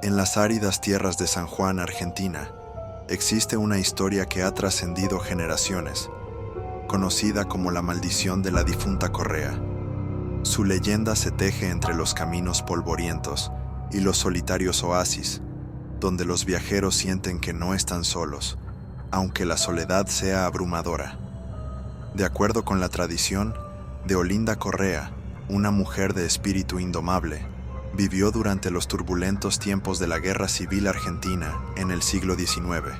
En las áridas tierras de San Juan, Argentina, existe una historia que ha trascendido generaciones, conocida como la maldición de la difunta Correa. Su leyenda se teje entre los caminos polvorientos y los solitarios oasis, donde los viajeros sienten que no están solos, aunque la soledad sea abrumadora. De acuerdo con la tradición, Deolinda Correa, una mujer de espíritu indomable, vivió durante los turbulentos tiempos de la Guerra Civil Argentina en el siglo XIX.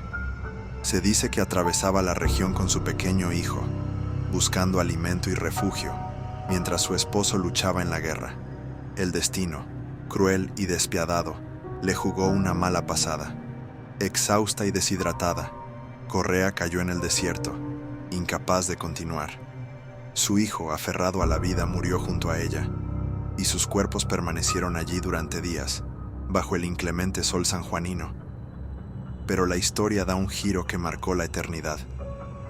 Se dice que atravesaba la región con su pequeño hijo, buscando alimento y refugio, mientras su esposo luchaba en la guerra. El destino, cruel y despiadado, le jugó una mala pasada. Exhausta y deshidratada, Correa cayó en el desierto, incapaz de continuar. Su hijo, aferrado a la vida, murió junto a ella, y sus cuerpos permanecieron allí durante días, bajo el inclemente sol sanjuanino. Pero la historia da un giro que marcó la eternidad.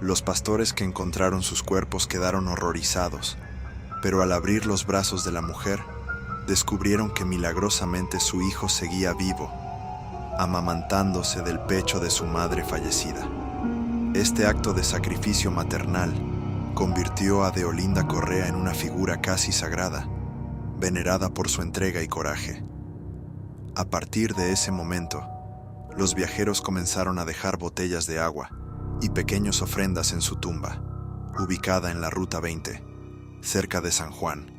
Los pastores que encontraron sus cuerpos quedaron horrorizados, pero al abrir los brazos de la mujer, descubrieron que milagrosamente su hijo seguía vivo, amamantándose del pecho de su madre fallecida. Este acto de sacrificio maternal convirtió a Deolinda Correa en una figura casi sagrada, venerada por su entrega y coraje. A partir de ese momento, los viajeros comenzaron a dejar botellas de agua y pequeñas ofrendas en su tumba, ubicada en la Ruta 20, cerca de San Juan.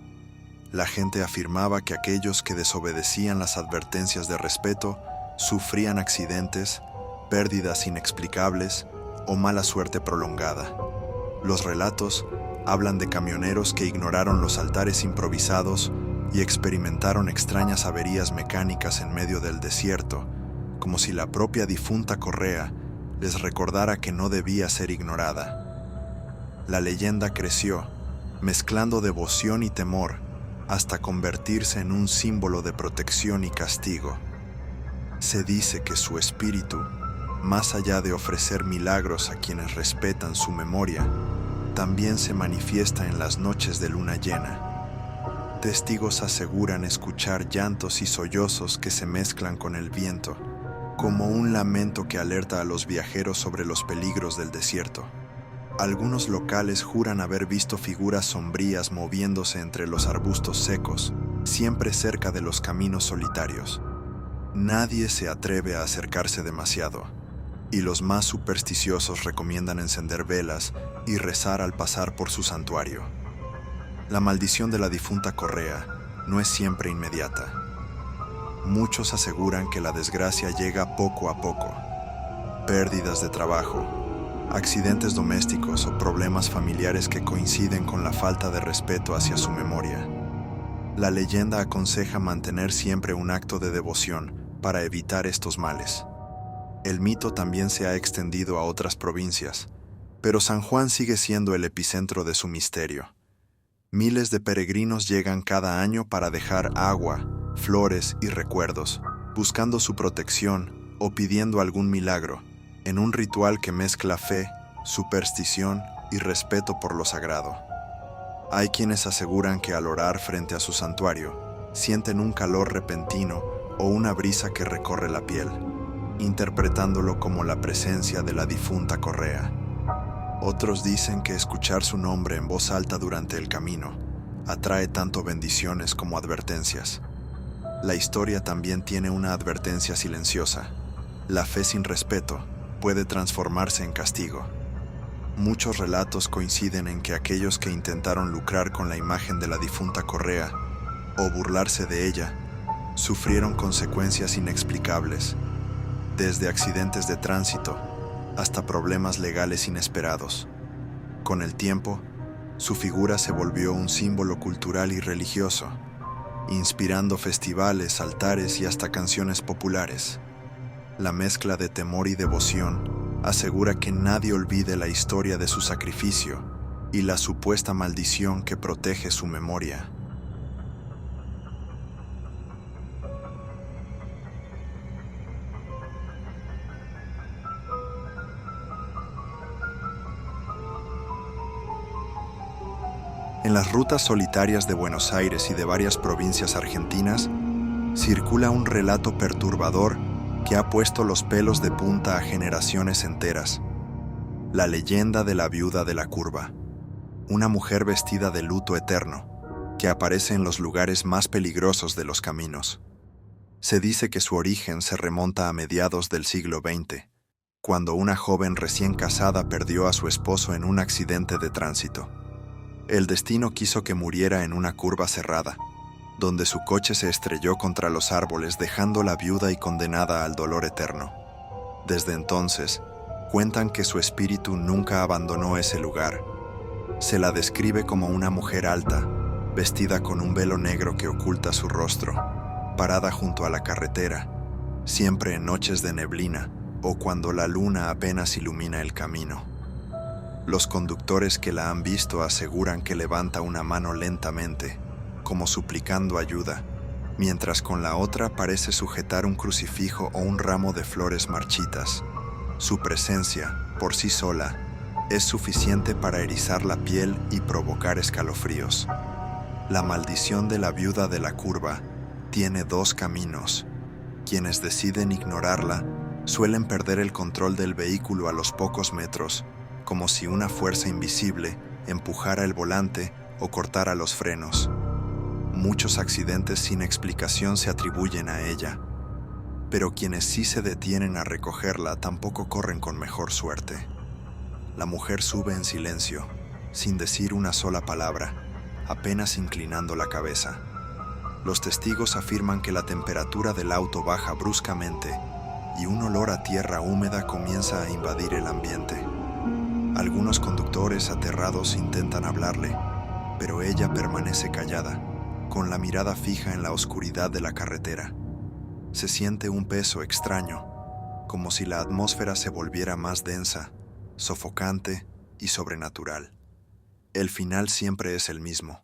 La gente afirmaba que aquellos que desobedecían las advertencias de respeto sufrían accidentes, pérdidas inexplicables o mala suerte prolongada. Los relatos hablan de camioneros que ignoraron los altares improvisados y experimentaron extrañas averías mecánicas en medio del desierto, como si la propia difunta Correa les recordara que no debía ser ignorada. La leyenda creció, mezclando devoción y temor, hasta convertirse en un símbolo de protección y castigo. Se dice que su espíritu, más allá de ofrecer milagros a quienes respetan su memoria, también se manifiesta en las noches de luna llena. Testigos aseguran escuchar llantos y sollozos que se mezclan con el viento, como un lamento que alerta a los viajeros sobre los peligros del desierto. Algunos locales juran haber visto figuras sombrías moviéndose entre los arbustos secos, siempre cerca de los caminos solitarios. Nadie se atreve a acercarse demasiado, y los más supersticiosos recomiendan encender velas y rezar al pasar por su santuario. La maldición de la difunta Correa no es siempre inmediata. Muchos aseguran que la desgracia llega poco a poco. Pérdidas de trabajo, accidentes domésticos o problemas familiares que coinciden con la falta de respeto hacia su memoria. La leyenda aconseja mantener siempre un acto de devoción para evitar estos males. El mito también se ha extendido a otras provincias, pero San Juan sigue siendo el epicentro de su misterio. Miles de peregrinos llegan cada año para dejar agua, flores y recuerdos, buscando su protección o pidiendo algún milagro, en un ritual que mezcla fe, superstición y respeto por lo sagrado. Hay quienes aseguran que al orar frente a su santuario, sienten un calor repentino o una brisa que recorre la piel, interpretándolo como la presencia de la difunta Correa. Otros dicen que escuchar su nombre en voz alta durante el camino atrae tanto bendiciones como advertencias. La historia también tiene una advertencia silenciosa. La fe sin respeto puede transformarse en castigo. Muchos relatos coinciden en que aquellos que intentaron lucrar con la imagen de la difunta Correa o burlarse de ella sufrieron consecuencias inexplicables, desde accidentes de tránsito hasta problemas legales inesperados. Con el tiempo, su figura se volvió un símbolo cultural y religioso, inspirando festivales, altares y hasta canciones populares. La mezcla de temor y devoción asegura que nadie olvide la historia de su sacrificio y la supuesta maldición que protege su memoria. En las rutas solitarias de Buenos Aires y de varias provincias argentinas, circula un relato perturbador que ha puesto los pelos de punta a generaciones enteras. La leyenda de la viuda de la curva. Una mujer vestida de luto eterno, que aparece en los lugares más peligrosos de los caminos. Se dice que su origen se remonta a mediados del siglo XX, cuando una joven recién casada perdió a su esposo en un accidente de tránsito. El destino quiso que muriera en una curva cerrada, donde su coche se estrelló contra los árboles, dejándola viuda y condenada al dolor eterno. Desde entonces, cuentan que su espíritu nunca abandonó ese lugar. Se la describe como una mujer alta, vestida con un velo negro que oculta su rostro, parada junto a la carretera, siempre en noches de neblina o cuando la luna apenas ilumina el camino. Los conductores que la han visto aseguran que levanta una mano lentamente, como suplicando ayuda, mientras con la otra parece sujetar un crucifijo o un ramo de flores marchitas. Su presencia, por sí sola, es suficiente para erizar la piel y provocar escalofríos. La maldición de la viuda de la curva tiene dos caminos. Quienes deciden ignorarla suelen perder el control del vehículo a los pocos metros, como si una fuerza invisible empujara el volante o cortara los frenos. Muchos accidentes sin explicación se atribuyen a ella, pero quienes sí se detienen a recogerla tampoco corren con mejor suerte. La mujer sube en silencio, sin decir una sola palabra, apenas inclinando la cabeza. Los testigos afirman que la temperatura del auto baja bruscamente y un olor a tierra húmeda comienza a invadir el ambiente. Algunos conductores aterrados intentan hablarle, pero ella permanece callada, con la mirada fija en la oscuridad de la carretera. Se siente un peso extraño, como si la atmósfera se volviera más densa, sofocante y sobrenatural. El final siempre es el mismo.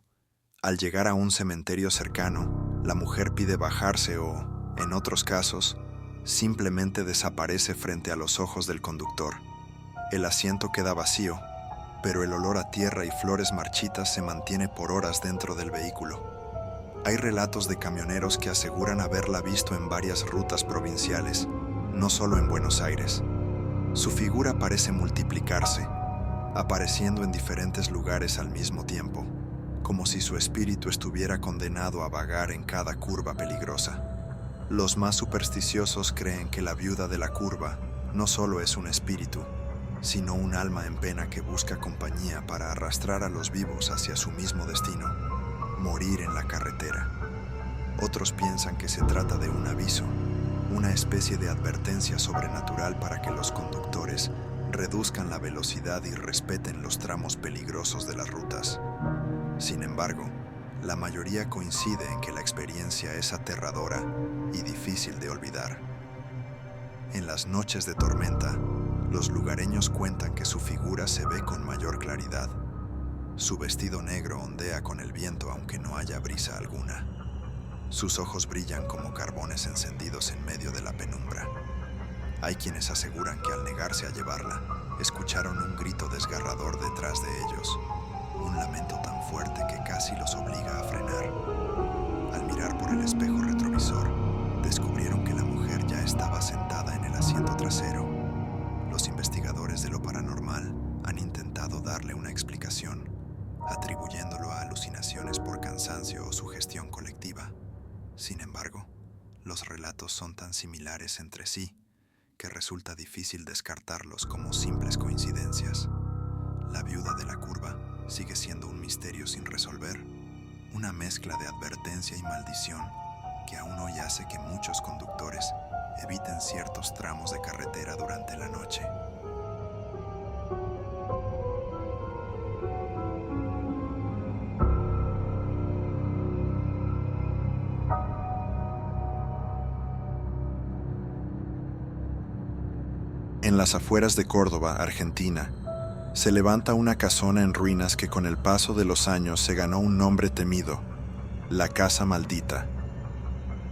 Al llegar a un cementerio cercano, la mujer pide bajarse o, en otros casos, simplemente desaparece frente a los ojos del conductor. El asiento queda vacío, pero el olor a tierra y flores marchitas se mantiene por horas dentro del vehículo. Hay relatos de camioneros que aseguran haberla visto en varias rutas provinciales, no solo en Buenos Aires. Su figura parece multiplicarse, apareciendo en diferentes lugares al mismo tiempo, como si su espíritu estuviera condenado a vagar en cada curva peligrosa. Los más supersticiosos creen que la viuda de la curva no solo es un espíritu, sino un alma en pena que busca compañía para arrastrar a los vivos hacia su mismo destino, morir en la carretera. Otros piensan que se trata de un aviso, una especie de advertencia sobrenatural para que los conductores reduzcan la velocidad y respeten los tramos peligrosos de las rutas. Sin embargo, la mayoría coincide en que la experiencia es aterradora y difícil de olvidar. En las noches de tormenta, los lugareños cuentan que su figura se ve con mayor claridad. Su vestido negro ondea con el viento aunque no haya brisa alguna. Sus ojos brillan como carbones encendidos en medio de la penumbra. Hay quienes aseguran que al negarse a llevarla, escucharon un grito desgarrador detrás de ellos, un lamento tan fuerte que casi los obliga a frenar. Al mirar por el espejo retrovisor, descubrieron que la mujer ya estaba sentada en el asiento trasero. Los investigadores de lo paranormal han intentado darle una explicación, atribuyéndolo a alucinaciones por cansancio o sugestión colectiva. Sin embargo, los relatos son tan similares entre sí que resulta difícil descartarlos como simples coincidencias. La viuda de la curva sigue siendo un misterio sin resolver, una mezcla de advertencia y maldición que aún hoy hace que muchos conductores eviten ciertos tramos de carretera durante la noche. En las afueras de Córdoba, Argentina, se levanta una casona en ruinas que con el paso de los años se ganó un nombre temido, la Casa Maldita.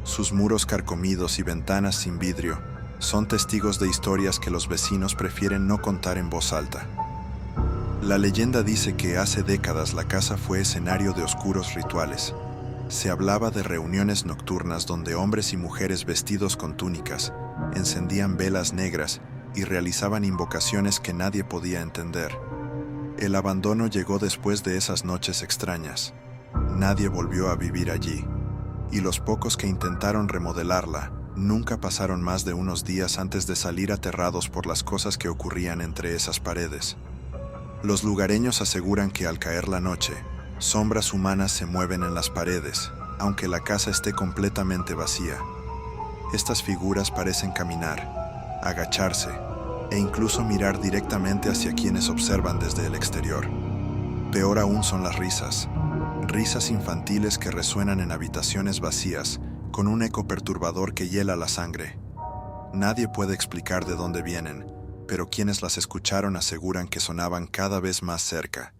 Sus muros carcomidos y ventanas sin vidrio son testigos de historias que los vecinos prefieren no contar en voz alta. La leyenda dice que hace décadas la casa fue escenario de oscuros rituales, Se hablaba de reuniones nocturnas donde hombres y mujeres vestidos con túnicas encendían velas negras y realizaban invocaciones que nadie podía entender. El abandono llegó después de esas noches extrañas. Nadie volvió a vivir allí, y los pocos que intentaron remodelarla nunca pasaron más de unos días antes de salir aterrados por las cosas que ocurrían entre esas paredes. Los lugareños aseguran que al caer la noche, sombras humanas se mueven en las paredes, aunque la casa esté completamente vacía. Estas figuras parecen caminar, agacharse e incluso mirar directamente hacia quienes observan desde el exterior. Peor aún son las risas. Risas infantiles que resuenan en habitaciones vacías, con un eco perturbador que hiela la sangre. Nadie puede explicar de dónde vienen, pero quienes las escucharon aseguran que sonaban cada vez más cerca,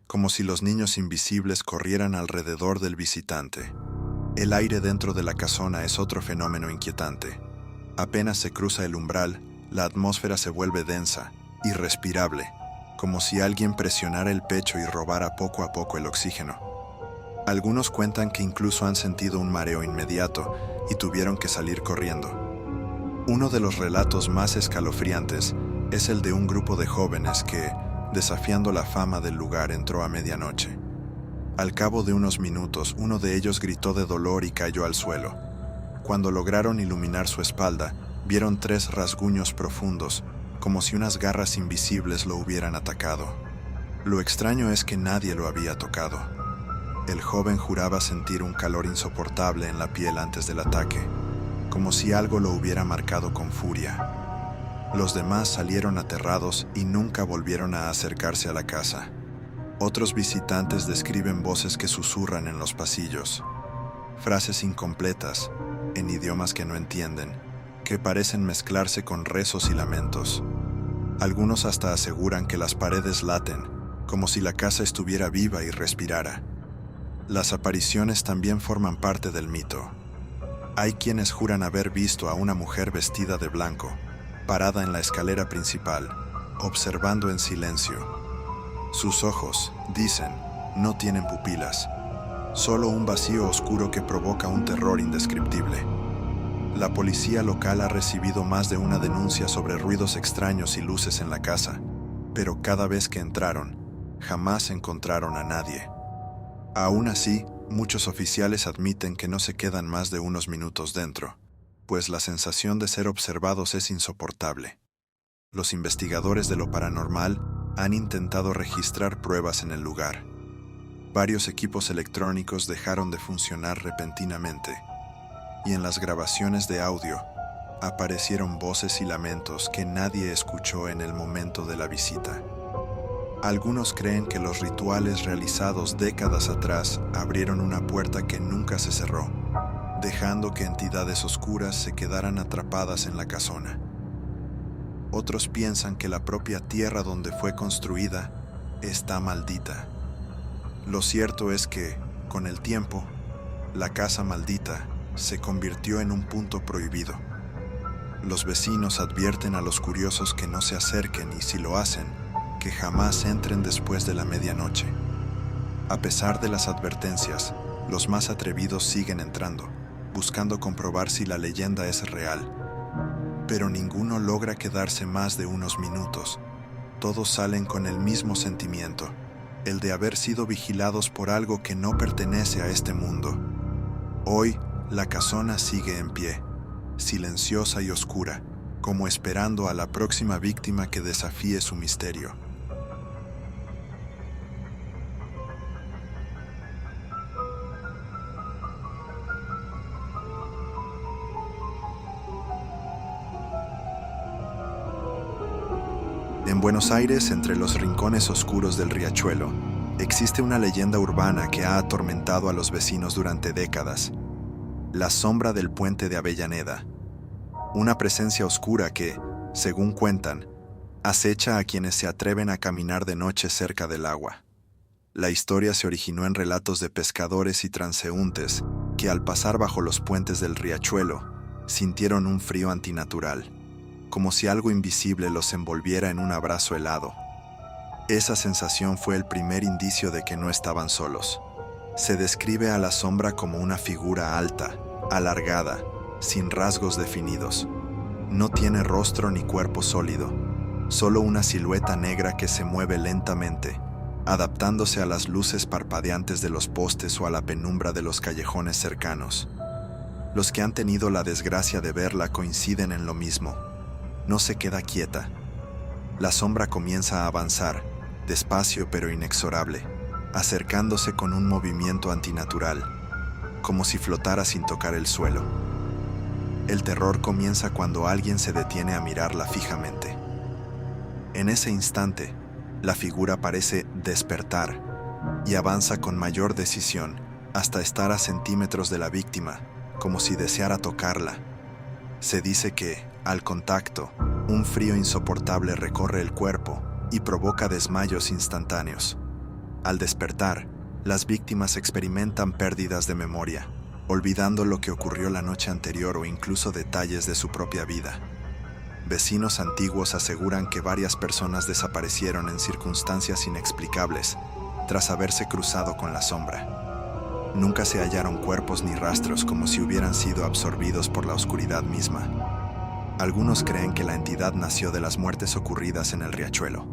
como si los niños invisibles corrieran alrededor del visitante. El aire dentro de la casona es otro fenómeno inquietante. Apenas se cruza el umbral, la atmósfera se vuelve densa, irrespirable, como si alguien presionara el pecho y robara poco a poco el oxígeno. Algunos cuentan que incluso han sentido un mareo inmediato y tuvieron que salir corriendo. Uno de los relatos más escalofriantes es el de un grupo de jóvenes que, desafiando la fama del lugar, entró a medianoche. Al cabo de unos minutos, uno de ellos gritó de dolor y cayó al suelo. Cuando lograron iluminar su espalda, vieron 3 rasguños profundos, como si unas garras invisibles lo hubieran atacado. Lo extraño es que nadie lo había tocado. El joven juraba sentir un calor insoportable en la piel antes del ataque, como si algo lo hubiera marcado con furia. Los demás salieron aterrados y nunca volvieron a acercarse a la casa. Otros visitantes describen voces que susurran en los pasillos, frases incompletas, en idiomas que no entienden, que parecen mezclarse con rezos y lamentos. Algunos hasta aseguran que las paredes laten, como si la casa estuviera viva y respirara. Las apariciones también forman parte del mito. Hay quienes juran haber visto a una mujer vestida de blanco, parada en la escalera principal, observando en silencio. Sus ojos, dicen, no tienen pupilas, solo un vacío oscuro que provoca un terror indescriptible. La policía local ha recibido más de una denuncia sobre ruidos extraños y luces en la casa, pero cada vez que entraron, jamás encontraron a nadie. Aún así, muchos oficiales admiten que no se quedan más de unos minutos dentro, pues la sensación de ser observados es insoportable. Los investigadores de lo paranormal han intentado registrar pruebas en el lugar. Varios equipos electrónicos dejaron de funcionar repentinamente, y en las grabaciones de audio aparecieron voces y lamentos que nadie escuchó en el momento de la visita. Algunos creen que los rituales realizados décadas atrás abrieron una puerta que nunca se cerró, dejando que entidades oscuras se quedaran atrapadas en la casona. Otros piensan que la propia tierra donde fue construida está maldita. Lo cierto es que, con el tiempo, la casa maldita se convirtió en un punto prohibido. Los vecinos advierten a los curiosos que no se acerquen y, si lo hacen, que jamás entren después de la medianoche. A pesar de las advertencias, los más atrevidos siguen entrando, buscando comprobar si la leyenda es real. Pero ninguno logra quedarse más de unos minutos. Todos salen con el mismo sentimiento, el de haber sido vigilados por algo que no pertenece a este mundo. Hoy, la casona sigue en pie, silenciosa y oscura, como esperando a la próxima víctima que desafíe su misterio. En Buenos Aires, entre los rincones oscuros del riachuelo, existe una leyenda urbana que ha atormentado a los vecinos durante décadas: la sombra del puente de Avellaneda. Una presencia oscura que, según cuentan, acecha a quienes se atreven a caminar de noche cerca del agua. La historia se originó en relatos de pescadores y transeúntes que, al pasar bajo los puentes del riachuelo, sintieron un frío antinatural, como si algo invisible los envolviera en un abrazo helado. Esa sensación fue el primer indicio de que no estaban solos. Se describe a la sombra como una figura alta, alargada, sin rasgos definidos. No tiene rostro ni cuerpo sólido, solo una silueta negra que se mueve lentamente, adaptándose a las luces parpadeantes de los postes o a la penumbra de los callejones cercanos. Los que han tenido la desgracia de verla coinciden en lo mismo. No se queda quieta. La sombra comienza a avanzar, despacio pero inexorable, acercándose con un movimiento antinatural, como si flotara sin tocar el suelo. El terror comienza cuando alguien se detiene a mirarla fijamente. En ese instante, la figura parece despertar y avanza con mayor decisión hasta estar a centímetros de la víctima, como si deseara tocarla. Se dice que, al contacto, un frío insoportable recorre el cuerpo y provoca desmayos instantáneos. Al despertar, las víctimas experimentan pérdidas de memoria, olvidando lo que ocurrió la noche anterior o incluso detalles de su propia vida. Vecinos antiguos aseguran que varias personas desaparecieron en circunstancias inexplicables tras haberse cruzado con la sombra. Nunca se hallaron cuerpos ni rastros, como si hubieran sido absorbidos por la oscuridad misma. Algunos creen que la entidad nació de las muertes ocurridas en el riachuelo,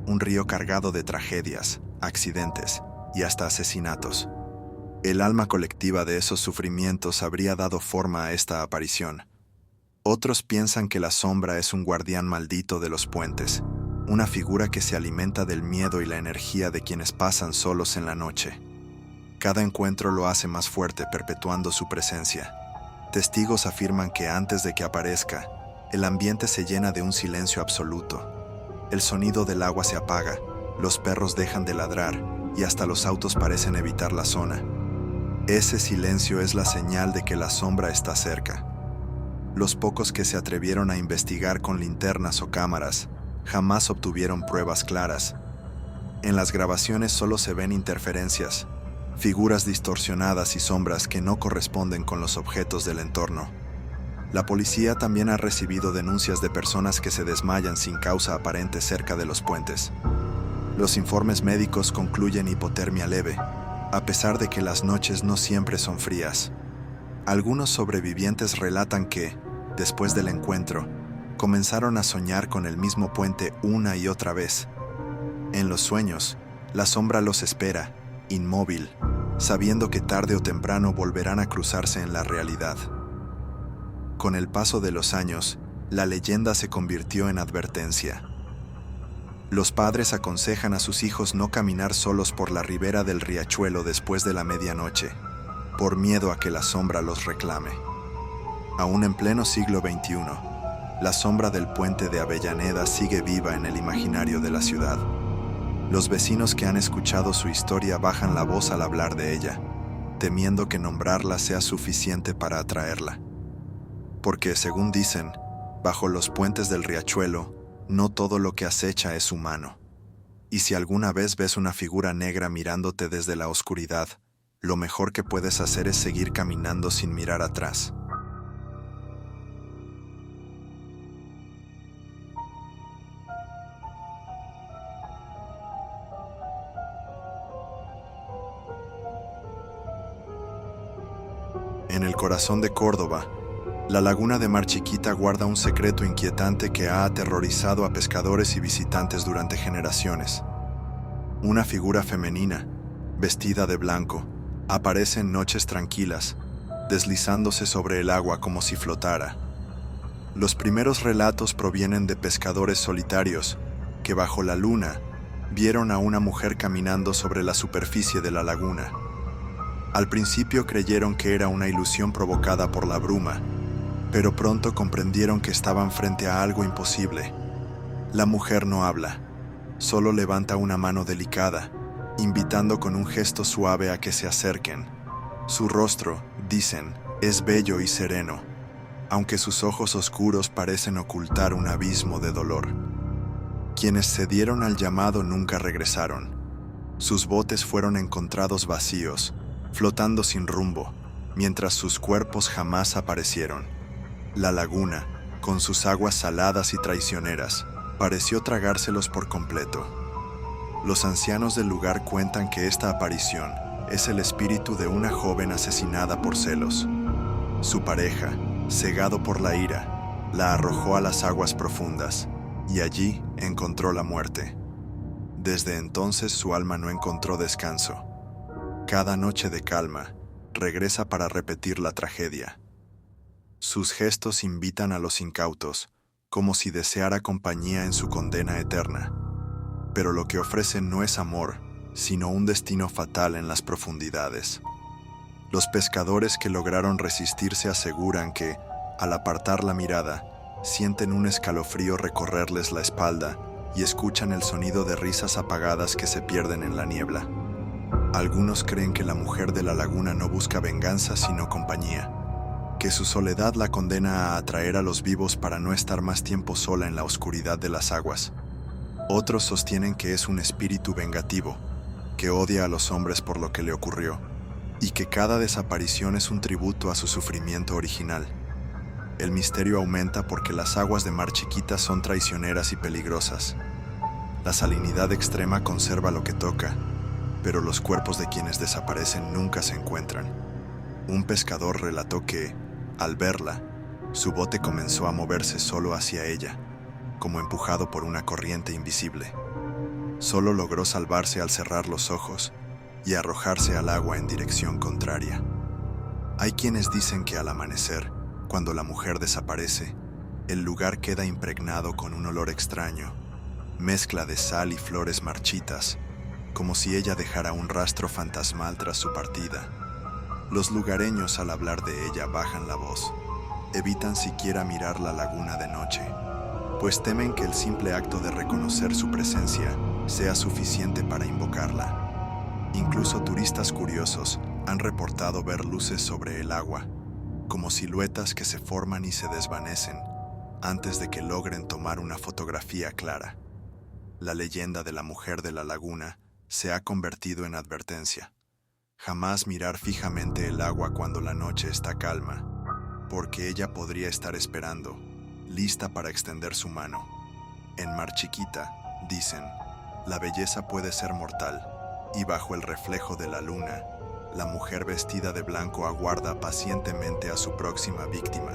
un río cargado de tragedias, accidentes y hasta asesinatos. El alma colectiva de esos sufrimientos habría dado forma a esta aparición. Otros piensan que la sombra es un guardián maldito de los puentes, una figura que se alimenta del miedo y la energía de quienes pasan solos en la noche. Cada encuentro lo hace más fuerte, perpetuando su presencia. Testigos afirman que antes de que aparezca, el ambiente se llena de un silencio absoluto. El sonido del agua se apaga, los perros dejan de ladrar y hasta los autos parecen evitar la zona. Ese silencio es la señal de que la sombra está cerca. Los pocos que se atrevieron a investigar con linternas o cámaras jamás obtuvieron pruebas claras. En las grabaciones solo se ven interferencias, figuras distorsionadas y sombras que no corresponden con los objetos del entorno. La policía también ha recibido denuncias de personas que se desmayan sin causa aparente cerca de los puentes. Los informes médicos concluyen hipotermia leve, a pesar de que las noches no siempre son frías. Algunos sobrevivientes relatan que, después del encuentro, comenzaron a soñar con el mismo puente una y otra vez. En los sueños, la sombra los espera, inmóvil, sabiendo que tarde o temprano volverán a cruzarse en la realidad. Con el paso de los años, la leyenda se convirtió en advertencia. Los padres aconsejan a sus hijos no caminar solos por la ribera del riachuelo después de la medianoche, por miedo a que la sombra los reclame. Aún en pleno siglo XXI, la sombra del puente de Avellaneda sigue viva en el imaginario de la ciudad. Los vecinos que han escuchado su historia bajan la voz al hablar de ella, temiendo que nombrarla sea suficiente para atraerla. Porque, según dicen, bajo los puentes del riachuelo, no todo lo que acecha es humano. Y si alguna vez ves una figura negra mirándote desde la oscuridad, lo mejor que puedes hacer es seguir caminando sin mirar atrás. En el corazón de Córdoba, la laguna de Mar Chiquita guarda un secreto inquietante que ha aterrorizado a pescadores y visitantes durante generaciones. Una figura femenina, vestida de blanco, aparece en noches tranquilas, deslizándose sobre el agua como si flotara. Los primeros relatos provienen de pescadores solitarios que bajo la luna vieron a una mujer caminando sobre la superficie de la laguna. Al principio creyeron que era una ilusión provocada por la bruma, pero pronto comprendieron que estaban frente a algo imposible. La mujer no habla, solo levanta una mano delicada, invitando con un gesto suave a que se acerquen. Su rostro, dicen, es bello y sereno, aunque sus ojos oscuros parecen ocultar un abismo de dolor. Quienes cedieron al llamado nunca regresaron. Sus botes fueron encontrados vacíos, flotando sin rumbo, mientras sus cuerpos jamás aparecieron. La laguna, con sus aguas saladas y traicioneras, pareció tragárselos por completo. Los ancianos del lugar cuentan que esta aparición, Es el espíritu de una joven asesinada por celos. Su pareja, cegado por la ira, la arrojó a las aguas profundas y allí encontró la muerte. Desde entonces su alma no encontró descanso. Cada noche de calma, regresa para repetir la tragedia. Sus gestos invitan a los incautos, como si deseara compañía en su condena eterna. Pero lo que ofrece no es amor, sino un destino fatal en las profundidades. Los pescadores que lograron resistirse aseguran que, al apartar la mirada, sienten un escalofrío recorrerles la espalda y escuchan el sonido de risas apagadas que se pierden en la niebla. Algunos creen que la mujer de la laguna no busca venganza sino compañía, que su soledad la condena a atraer a los vivos para no estar más tiempo sola en la oscuridad de las aguas. Otros sostienen que es un espíritu vengativo, que odia a los hombres por lo que le ocurrió, y que cada desaparición es un tributo a su sufrimiento original. El misterio aumenta porque las aguas de Mar Chiquita son traicioneras y peligrosas. La salinidad extrema conserva lo que toca, pero los cuerpos de quienes desaparecen nunca se encuentran. Un pescador relató que, al verla, su bote comenzó a moverse solo hacia ella, como empujado por una corriente invisible. Solo logró salvarse al cerrar los ojos y arrojarse al agua en dirección contraria. Hay quienes dicen que al amanecer, cuando la mujer desaparece, el lugar queda impregnado con un olor extraño, mezcla de sal y flores marchitas, como si ella dejara un rastro fantasmal tras su partida. Los lugareños al hablar de ella bajan la voz, evitan siquiera mirar la laguna de noche, pues temen que el simple acto de reconocer su presencia sea suficiente para invocarla. Incluso turistas curiosos han reportado ver luces sobre el agua, como siluetas que se forman y se desvanecen antes de que logren tomar una fotografía clara. La leyenda de la mujer de la laguna se ha convertido en advertencia. Jamás mirar fijamente el agua cuando la noche está calma, porque ella podría estar esperando, lista para extender su mano. En Mar Chiquita, dicen, la belleza puede ser mortal, y bajo el reflejo de la luna, la mujer vestida de blanco aguarda pacientemente a su próxima víctima.